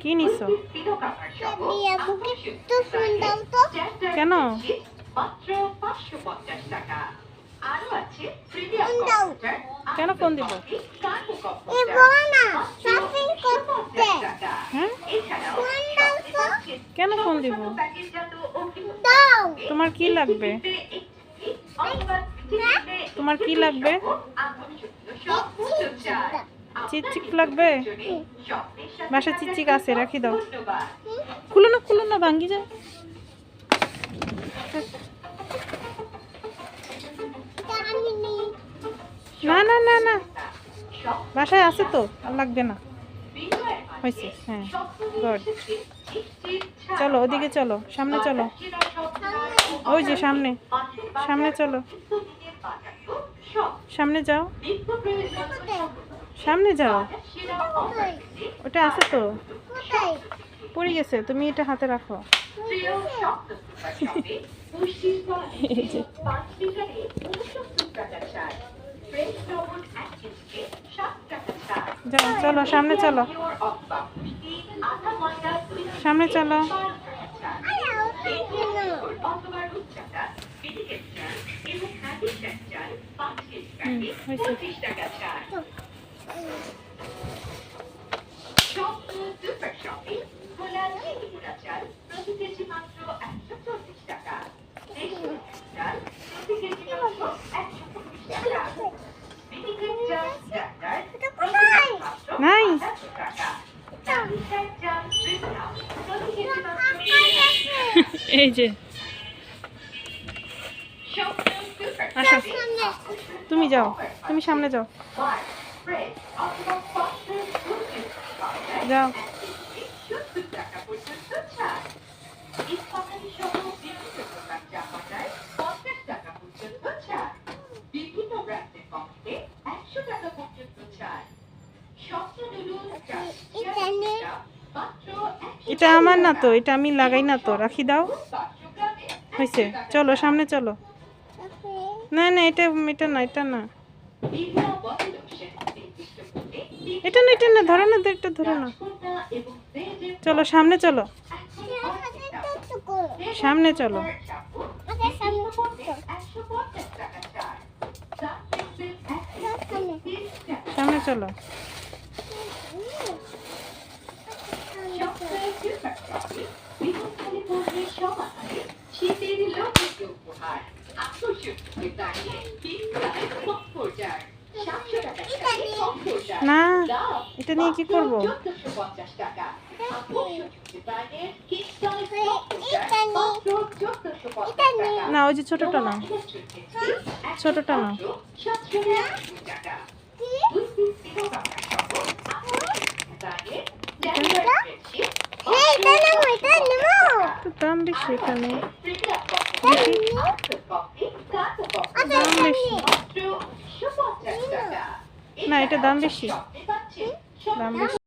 কি নিছো? কেন? কেন ফোন দিব? হ্যাঁ? কেন ফোন দিব? তোমার কি লাগবে? তোমার কি লাগবে? চিকচিক লাগবে? বাসায় চিকচিক আছে, রাখি দাও। খুলো না ভাঙ্গি যায়। না না না না, বাসায় আছে তো, আর লাগবে না। হয়েছে, হ্যাঁ, গুড। চলো ওদিকে, চলো সামনে, চলো ওই যে সামনে, সামনে চলো, সামনে যাও, সামনে যাও। ওটা আছে তো, পড়ে গেছে, তুমি এটা হাতে রাখো। যাও, চলো সামনে, চলো সামনে, চলো। নাই, এই যে আচ্ছা, তুমি যাও, তুমি সামনে যাও, যাও। এটা আমার না তো, এটা আমি লাগাই না তো, রাখি দাও। হয়েছে, চলো সামনে চলো। না না, এটা এটা না, এটা না, এটা না, এটা না, ধরো না, এটা ধরো না। চলো সামনে, চলো সামনে, চলো সামনে, চলো। না, এটা নিয়ে কি করবো? না, ওই যে ছোটটা না, ছোটটা না। দাম বেশি এখানে, দাম বেশি না, এটা দাম বেশি, দাম বেশি।